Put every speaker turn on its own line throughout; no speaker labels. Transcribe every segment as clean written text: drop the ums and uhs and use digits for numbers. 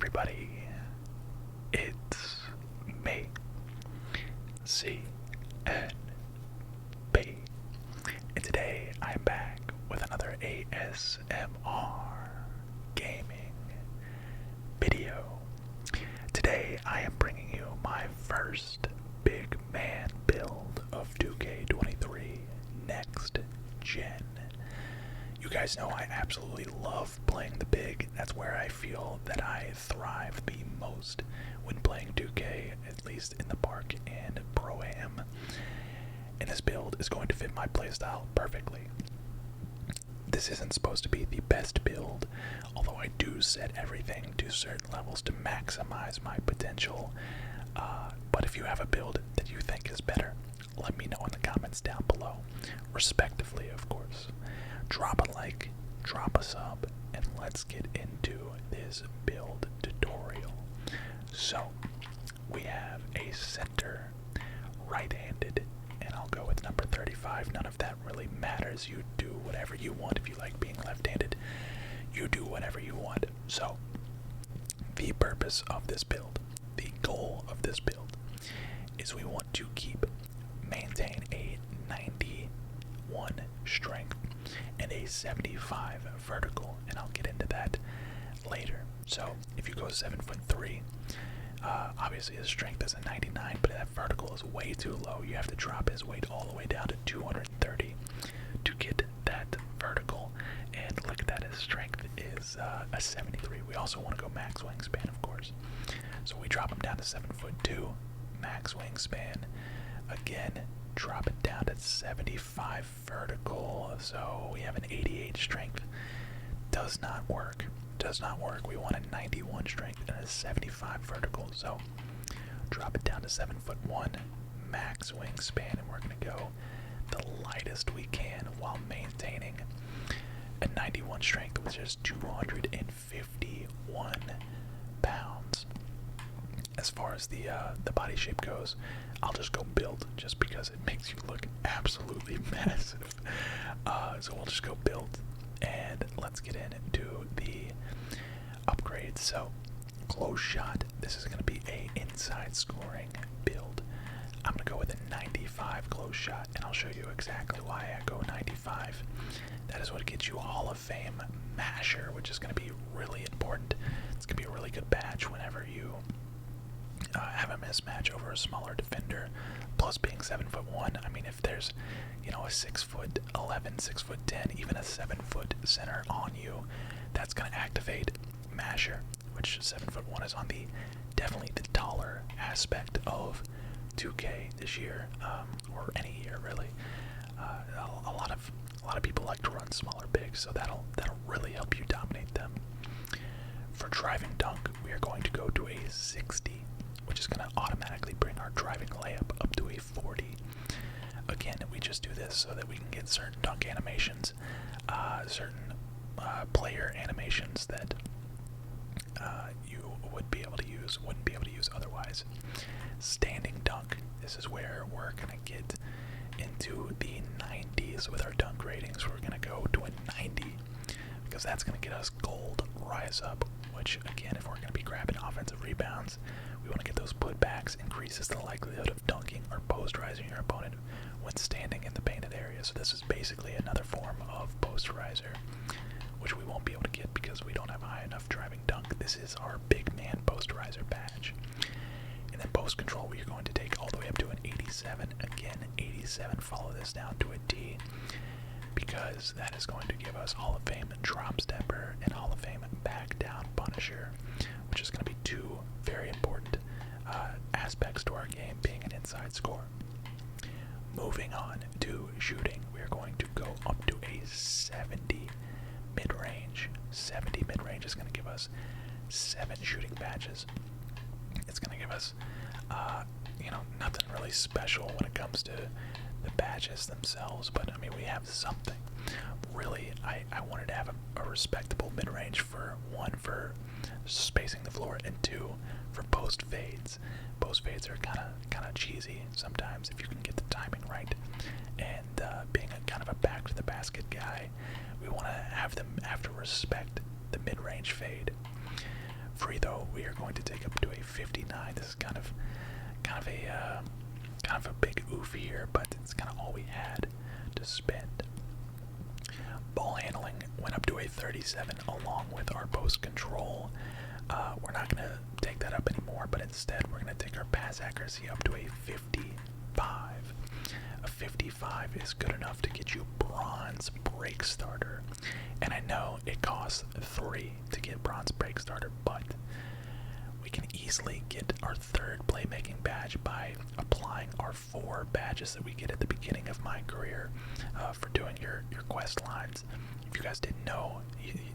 everybody, it's me, C and B, and today I'm back with another ASMR gaming video. Today I am bringing you my first big man build of 2K23 Next Gen. You guys know I absolutely love playing the big. That's where I feel that I thrive the most when playing 2K, at least in the park and Pro-Am. And this build is going to fit my playstyle perfectly. This isn't supposed to be the best build, although I do set everything to certain levels to maximize my potential. But if you have a build that you think is better, let me know in the comments down below, respectively, of course. Drop a like, drop a sub, and let's get into this build tutorial. So, we have a center right-handed, and I'll go with number 35. None of that really matters. You do whatever you want. If you like being left-handed, you do whatever you want. So, the purpose of this build, the goal of this build, is we want to maintain a 91 strength and a 75 vertical, and I'll get into that later. So if you go 7'3", obviously his strength is a 99, but that vertical is way too low. You have to drop his weight all the way down to 230 to get that vertical, and look at that, his strength is a 73. We also want to go max wingspan, of course, so we drop him down to 7'2", max wingspan. Again, drop it down to 75 vertical, so we have an 88 strength. Does not work. We want a 91 strength and a 75 vertical, so drop it down to 7'1", max wingspan, and we're going to go the lightest we can while maintaining a 91 strength, which is 251 pounds. As far as the body shape goes, I'll just go build, just because it makes you look absolutely massive. So we'll just go build, and let's get into the upgrades. So, close shot. This is going to be a inside scoring build. I'm going to go with a 95 close shot, and I'll show you exactly why I go 95. That is what gets you a Hall of Fame masher, which is going to be really important. It's going to be a really good badge whenever you have a mismatch over a smaller defender. Plus, being 7'1", I mean, if there's, a 6'11", 6'10", even a 7-foot center on you, that's going to activate masher, which 7'1" is on the definitely the taller aspect of 2K this year, or any year really. A lot of people like to run smaller bigs, so that'll really help you dominate them. For driving dunk, we are going to go to a 60, which is going to automatically bring our driving layup up to a 40. Again, we just do this so that we can get certain dunk animations, certain player animations that you wouldn't be able to use otherwise. Standing dunk. This is where we're going to get into the 90s with our dunk ratings. We're going to go to a 90 because that's going to get us gold rise up, which again, if we're going to be grabbing offensive rebounds, we want to get those putbacks, increases the likelihood of dunking or posterizing your opponent when standing in the painted area. So this is basically another form of posterizer, which we won't be able to get because we don't have a high enough driving dunk. This is our big man posterizer badge. And then post control, we are going to take all the way up to an 87. Again, 87, follow this down to a D, because that is going to give us Hall of Fame drop stepper and Hall of Fame back down punisher, which is going to be two very important aspects to our game, being an inside score. Moving on to shooting, we are going to go up to a 70 mid-range. 70 mid-range is going to give us 7 shooting badges. It's going to give us, nothing really special when it comes to the badges themselves, but I mean, we have something. Really, I wanted to have a respectable mid-range, for one, for spacing the floor, and two, for post fades. Post fades are kind of cheesy sometimes if you can get the timing right. And being a kind of a back to the basket guy, we want to have to respect the mid-range fade. free throw we are going to take up to a 59. This is kind of a big oof here, but it's kind of all we had to spend. Ball handling went up to a 37 along with our post control. We're not going to take that up anymore, but instead we're going to take our pass accuracy up to a 55. A 55 is good enough to get you bronze break starter. And I know it costs 3 to get bronze break starter, but we can easily get our 3rd playmaking badge by applying our 4 badges that we get at the beginning of my career for doing your quest lines. If you guys didn't know,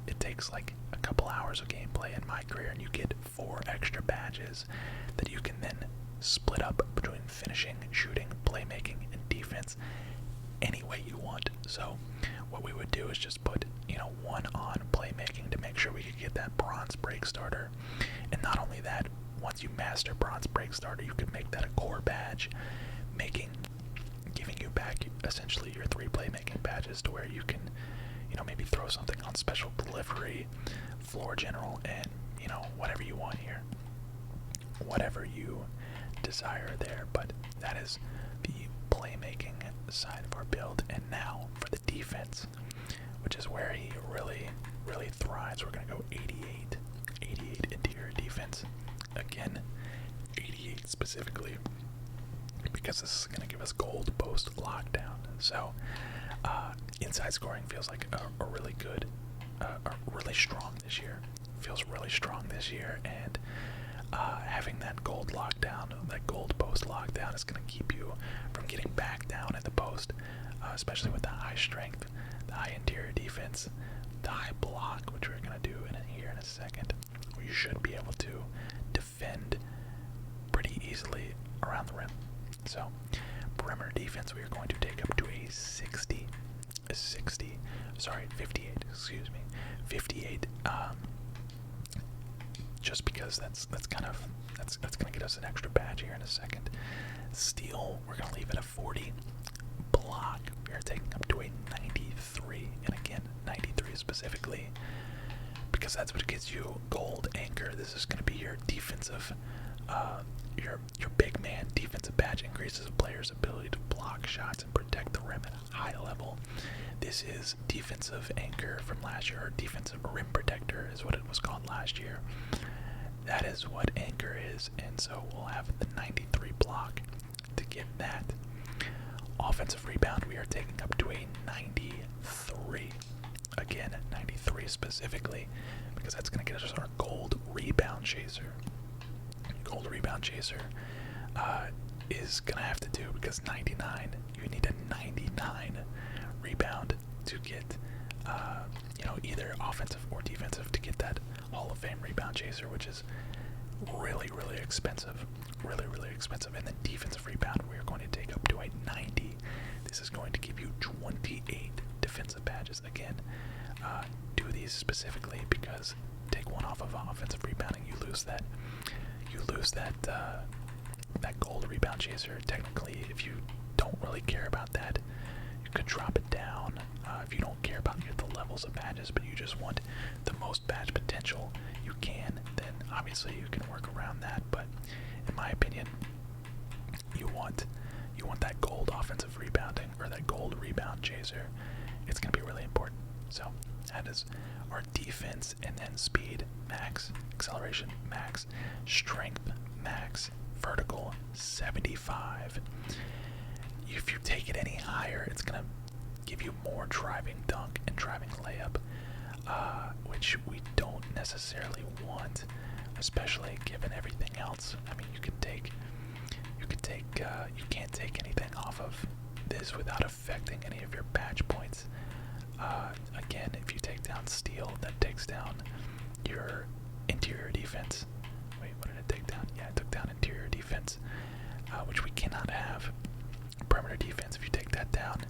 it takes like a couple hours of gameplay in my career, and you get 4 extra badges that you can then split up between finishing, shooting, playmaking, and defense any way you want. So what we would do is just put, 1 on playmaking to make sure we could get that bronze break starter. And not only that, once you master bronze break starter, you can make that a core badge, giving you back essentially your 3 playmaking badges to where you can, maybe throw something on special delivery, floor general, and whatever you want here, whatever you desire there. But that is the playmaking side of our build. And now for the defense, which is where he really thrives. We're gonna go 88 interior defense. Again, 88 specifically, because this is gonna give us gold post lockdown. So inside scoring feels like a really good, really strong this year. Feels really strong this year, and having that gold lockdown, that gold post lockdown, is going to keep you from getting back down in the post, especially with the high strength, the high interior defense, the high block, which we're going to do here in a second. You should be able to defend pretty easily around the rim. So, perimeter defense, we are going to take up to a 58, excuse me, 58, just because that's going to get us an extra badge here in a second. Steal, we're going to leave it at 40. Block, we are taking up to a 93, and again, 93 specifically, because that's what gets you gold anchor. This is going to be your defensive, your big man defensive badge. Increases a player's ability to block shots and protect the rim at a high level. This is defensive anchor from last year, or defensive rim protector is what it was called last year. That is what anchor is, and so we'll have the 93 block to get that. Offensive rebound, we are taking up to a 93. Again, 93 specifically, because that's going to get us our gold rebound chaser. Gold rebound chaser is going to have to do, because 99, you need a 99 rebound to get, either offensive or defensive, to get that Hall of Fame rebound chaser, which is really expensive. Really expensive. And then defensive rebound, we are going to take up to a 90. This is going to give you 28 defensive badges. Again, do these specifically because take one off of offensive rebounding, you lose that that gold rebound chaser. Technically, if you don't really care about that, you could drop it down. If you don't care about the levels of badges, but you just want the most badge potential you can, then obviously you can work around that. But in my opinion, you want that gold offensive rebounding, or that gold rebound chaser. It's going to be really important. So that is our defense, and then speed max, acceleration max, strength max, vertical 75. If you take it any higher, it's going to give you more driving dunk and driving layup, which we don't necessarily want, especially given everything else. I mean, you can't take anything off of this without affecting any of your badge points. Again, if you take down steal, that takes down your interior defense. Wait, what did it take down? Yeah, it took down interior defense, which we cannot have. Perimeter defense, if you take that down,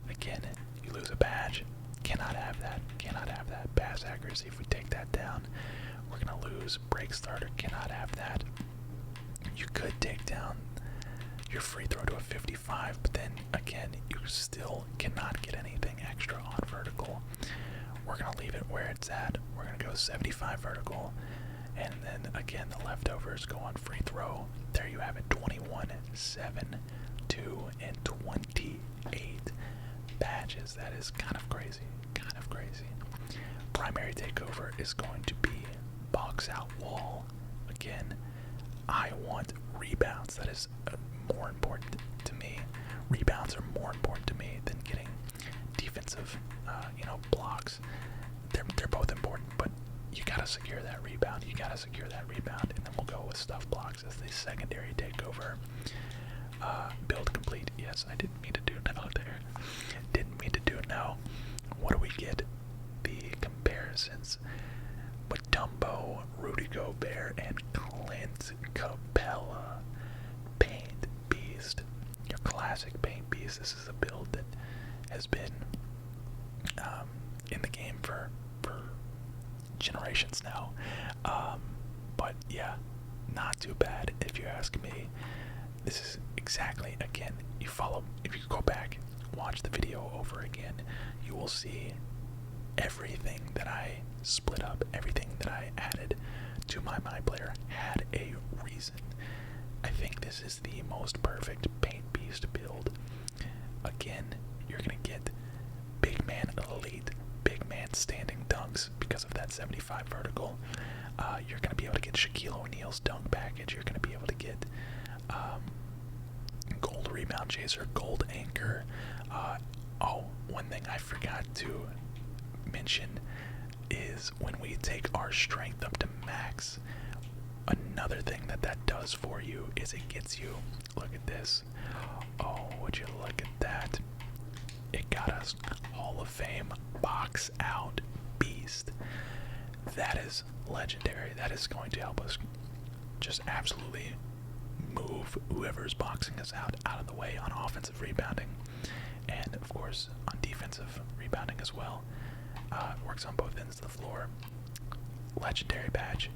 again, you lose a badge. Cannot have that. Cannot have that. Pass accuracy, if we take that down, we're going to lose. Break starter, cannot have that. You could take down your free throw to a 55, but then, again, you still cannot get anything extra on vertical. We're going to leave it where it's at. We're going to go 75 vertical, And then again, the leftovers go on free throw. There you have it, 21, 7, 2, and 28 badges. That is kind of crazy, kind of crazy. Primary takeover is going to be box out wall. Again, I want rebounds. That is more important to me. Rebounds are more important to me than getting defensive, blocks. They're both important, but you gotta secure that rebound. You gotta secure that rebound, and then we'll go with stuff blocks as the secondary takeover. Build complete. Yes, I didn't mean to do no there. Didn't mean to do no. What do we get? The comparisons. Mutombo, Rudy Gobert, and Clint Capella. Paint Beast. Your classic Paint Beast. This is a build that has been in the game for generations now. But yeah, not too bad if you ask me. This is exactly, again, if you go back, watch the video over again, you will see everything that I split up, everything that I added to my player had a reason. I think this is the most perfect Paint Beast build. Again, you're going to get big man elite, big man standing dunks because of that 75 vertical. You're going to be able to get Shaquille O'Neal's dunk package. You're going to be able to get gold rebound chaser, gold anchor. One thing I forgot to mention is when we take our strength up to max, another thing that does for you is it gets you, look at this. Oh, would you look at that? It got us Hall of Fame box out beast. That is legendary. That is going to help us just absolutely move whoever's boxing us out of the way on offensive rebounding, and of course on defensive rebounding as well. Works on both ends of the floor. Legendary badge.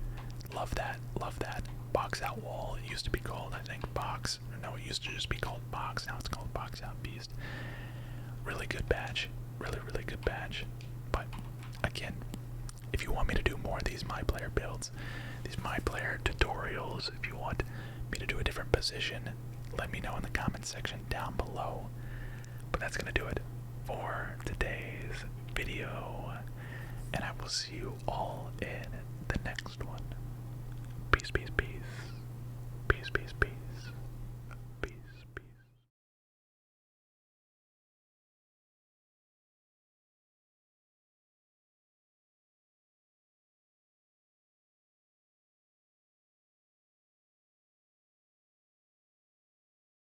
Love that. Love that. Box out wall. It used to be called, I think, box. No, it used to just be called box. Now it's called box out beast. Really good badge. Really, really good badge. But again, if you want me to do more of these my player builds, these my player tutorials, if you want me to do a different position, let me know in the comments section down below. But that's gonna do it for today's video, and I will see you all in